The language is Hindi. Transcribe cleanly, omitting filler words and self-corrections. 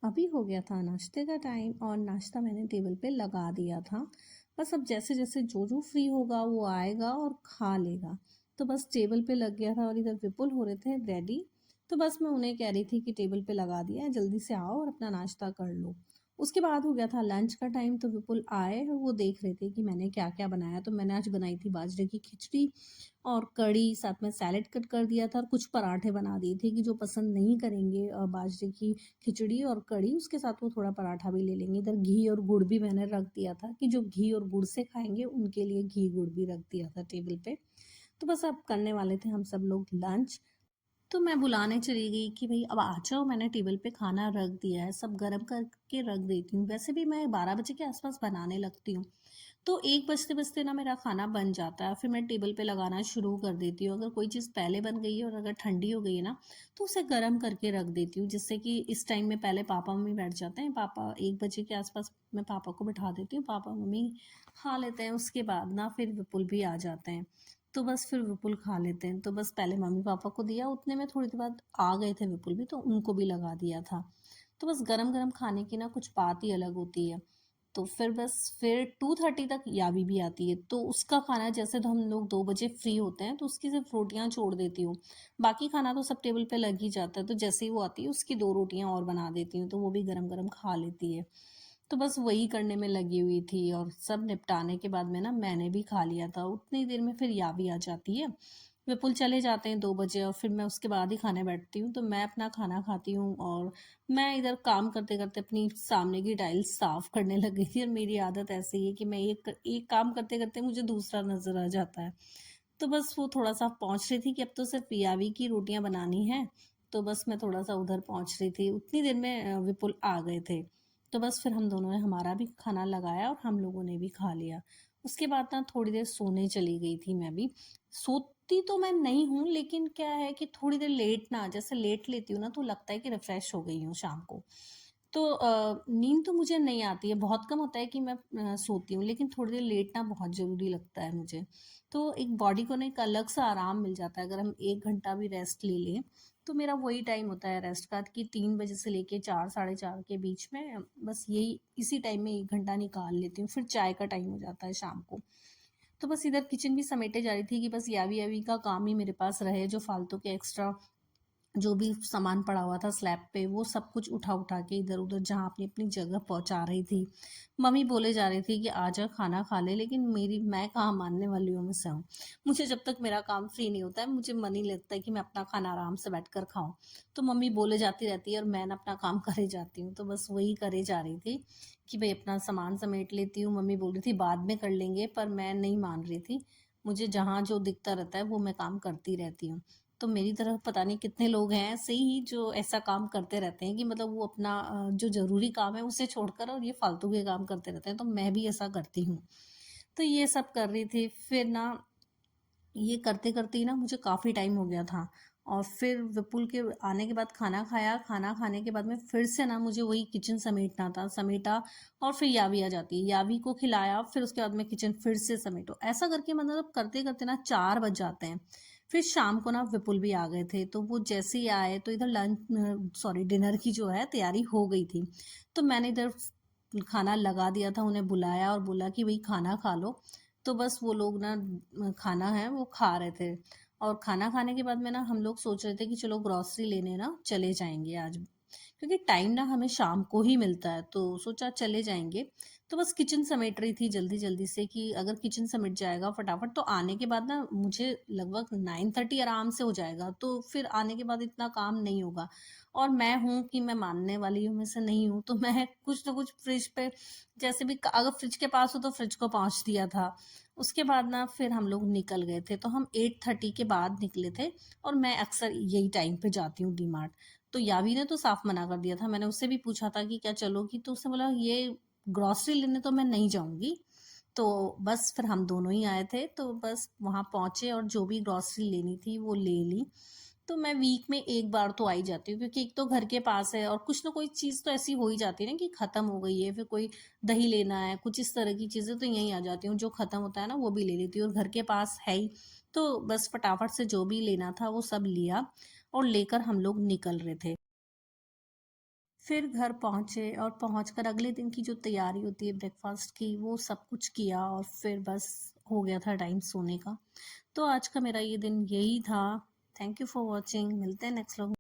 अभी हो गया था नाश्ते का टाइम और नाश्ता मैंने टेबल पे लगा दिया था। बस अब जैसे जैसे जो जो फ्री होगा वो आएगा और खा लेगा। तो बस टेबल पे लग गया था और इधर विपुल हो रहे थे रेडी। तो बस मैं उन्हें कह रही थी कि टेबल पे लगा दिया है, जल्दी से आओ और अपना नाश्ता कर लो। उसके बाद हो गया था लंच का टाइम, तो विपुल आए और वो देख रहे थे कि मैंने क्या क्या बनाया। तो मैंने आज बनाई थी बाजरे की खिचड़ी और कढ़ी, साथ में सैलेड कट कर दिया था और कुछ पराठे बना दिए थे कि जो पसंद नहीं करेंगे बाजरे की खिचड़ी और कढ़ी, उसके साथ वो थोड़ा पराठा भी ले लेंगे। इधर घी और गुड़ भी मैंने रख दिया था कि जो घी और गुड़ से खाएंगे उनके लिए घी गुड़ भी रख दिया था टेबल पे। तो बस अब करने वाले थे हम सब लोग लंच। तो मैं बुलाने चली गई कि भाई अब आ जाओ, मैंने टेबल पे खाना रख दिया है, सब गर्म करके रख देती हूँ। वैसे भी मैं 12 बजे के आसपास बनाने लगती हूँ, तो 1 बजते बजते ना मेरा खाना बन जाता है। फिर मैं टेबल पे लगाना शुरू कर देती हूँ। अगर कोई चीज़ पहले बन गई है और अगर ठंडी हो गई है ना, तो उसे गर्म करके रख देती हूँ, जिससे कि इस टाइम में पहले पापा मम्मी बैठ जाते हैं। पापा 1 बजे के आसपास मैं पापा को बिठा देती हूँ, पापा मम्मी खा लेते हैं। उसके बाद ना फिर विपुल भी आ जाते हैं, तो बस फिर विपुल खा लेते हैं। तो बस पहले मम्मी पापा को दिया, उतने में थोड़ी देर बाद आ गए थे विपुल भी, तो उनको भी लगा दिया था। तो बस गरम गरम खाने की ना कुछ बात ही अलग होती है। तो फिर बस फिर 2:30 तक यावी भी आती है, तो उसका खाना जैसे तो हम लोग 2 बजे फ्री होते हैं तो उसकी सिर्फ रोटियां छोड़ देती हूँ। बाकी खाना तो सब टेबल पे लग ही जाता है, तो जैसे ही वो आती है उसकी 2 रोटियां और बना देती हूँ, तो वो भी गरम गरम खा लेती है। तो बस वही करने में लगी हुई थी और सब निपटाने के बाद में ना मैंने भी खा लिया था। उतनी देर में फिर यावी आ जाती है, विपुल चले जाते हैं 2 बजे और फिर मैं उसके बाद ही खाने बैठती हूँ। तो मैं अपना खाना खाती हूँ और मैं इधर काम करते करते अपनी सामने की टाइल्स साफ करने लग गई थी। और मेरी आदत ऐसी है कि मैं एक एक काम करते करते मुझे दूसरा नजर आ जाता है। तो बस वो थोड़ा सा पहुंच रही थी कि अब तो सिर्फ यावी की रोटियां बनानी है, तो बस मैं थोड़ा सा उधर पहुंच रही थी। उतनी देर में विपुल आ गए थे। तो बस फिर हम दोनों ने हमारा भी खाना लगाया और हम लोगों ने भी खा लिया। उसके बाद ना थोड़ी देर सोने चली गई थी मैं भी। सोती तो मैं नहीं हूँ, लेकिन क्या है कि थोड़ी देर लेट ना, जैसे लेट लेती हूँ ना तो लगता है कि रिफ्रेश हो गई हूँ शाम को। तो नींद तो मुझे नहीं आती है, बहुत कम होता है कि मैं सोती हूँ, लेकिन थोड़ी देर लेटना बहुत ज़रूरी लगता है मुझे। तो एक बॉडी को ना एक अलग सा आराम मिल जाता है अगर हम 1 घंटा भी रेस्ट ले लें। तो मेरा वही टाइम होता है रेस्ट का कि 3 बजे से लेके 4 साढ़े 4 के बीच में, बस यही इसी टाइम में 1 घंटा निकाल लेती हूँ। फिर चाय का टाइम हो जाता है शाम को। तो बस इधर किचन भी समेटे जा रही थी कि बस यावी यावी का काम ही मेरे पास रहे, जो फालतू के एक्स्ट्रा जो भी सामान पड़ा हुआ था स्लैब पे वो सब कुछ उठा उठा के इधर उधर जहाँ अपनी अपनी जगह पहुंचा रही थी। मम्मी बोले जा रही थी कि आजा खाना खा ले, लेकिन मैं कहाँ मानने वाली हूँ, मैं से हूँ। मुझे जब तक मेरा काम फ्री नहीं होता है मुझे मन ही लगता है कि मैं अपना खाना आराम से बैठ कर खाऊं। तो मम्मी बोले जाती रहती है और मैं ना अपना काम करे जाती हूँ, तो बस वही करे जा रही थी कि भाई अपना सामान समेट लेती हूँ। मम्मी बोल रही थी बाद में कर लेंगे, पर मैं नहीं मान रही थी। मुझे जहाँ जो दिखता रहता है वो मैं काम करती रहती हूँ। तो मेरी तरह पता नहीं कितने लोग हैं ऐसे ही जो ऐसा काम करते रहते हैं कि मतलब वो अपना जो ज़रूरी काम है उसे छोड़कर और ये फालतू के काम करते रहते हैं। तो मैं भी ऐसा करती हूँ। तो ये सब कर रही थी। फिर ना ये करते करते ही ना मुझे काफ़ी टाइम हो गया था। और फिर विपुल के आने के बाद खाना खाया, खाना खाने के बाद में फिर से ना मुझे वही किचन समेटना था, समेटा। और फिर यावी आ जाती है, यावी को खिलाया, फिर उसके बाद में किचन फिर से समेटो, ऐसा करके मतलब करते करते ना 4 बज जाते हैं। फिर शाम को ना विपुल भी आ गए थे, तो वो जैसे ही आए तो इधर लंच सॉरी डिनर की जो है तैयारी हो गई थी। तो मैंने इधर खाना लगा दिया था, उन्हें बुलाया और बोला कि भाई खाना खा लो। तो बस वो लोग ना खाना है वो खा रहे थे। और खाना खाने के बाद में ना हम लोग सोच रहे थे कि चलो ग्रॉसरी लेने ना चले जाएंगे आज, क्योंकि टाइम ना हमें शाम को ही मिलता है, तो सोचा चले जाएंगे। तो बस किचन समेट रही थी जल्दी जल्दी से कि अगर किचन समेट जाएगा फटाफट तो आने के बाद ना मुझे लगभग 9:30 आराम से हो जाएगा, तो फिर आने के बाद इतना काम नहीं होगा। और मैं हूँ कि मैं मानने वाली हूँ में से नहीं हूँ, तो मैं कुछ ना कुछ फ्रिज पे, जैसे भी अगर फ्रिज के पास हो तो फ्रिज को पहुंच दिया था। उसके बाद ना फिर हम लोग निकल गए थे, तो हम 8:30 के बाद निकले थे। और मैं अक्सर यही टाइम पे जाती हूँ डीमार्ट। तो यावी ने तो साफ मना कर दिया था, मैंने उससे भी पूछा था कि क्या चलोगी, तो उसने बोला ये ग्रॉसरी लेने तो मैं नहीं जाऊंगी। तो बस फिर हम दोनों ही आए थे, तो बस वहां पहुंचे और जो भी ग्रॉसरी लेनी थी वो ले ली। तो मैं वीक में एक बार तो आ ही जाती हूँ, क्योंकि एक तो घर के पास है और कुछ ना कोई चीज़ तो ऐसी हो ही जाती है ना कि ख़त्म हो गई है, फिर कोई दही लेना है, कुछ इस तरह की चीज़ें तो यहीं आ जाती हूँ। जो ख़त्म होता है ना वो भी ले लेती हूँ और घर के पास है ही। तो बस फटाफट से जो भी लेना था वो सब लिया और लेकर हम लोग निकल रहे थे। फिर घर पहुँचे और पहुँचकर अगले दिन की जो तैयारी होती है ब्रेकफास्ट की वो सब कुछ किया और फिर बस हो गया था टाइम सोने का। तो आज का मेरा ये दिन यही था। Thank you for watching. मिलते हैं नेक्स्ट व्लॉग।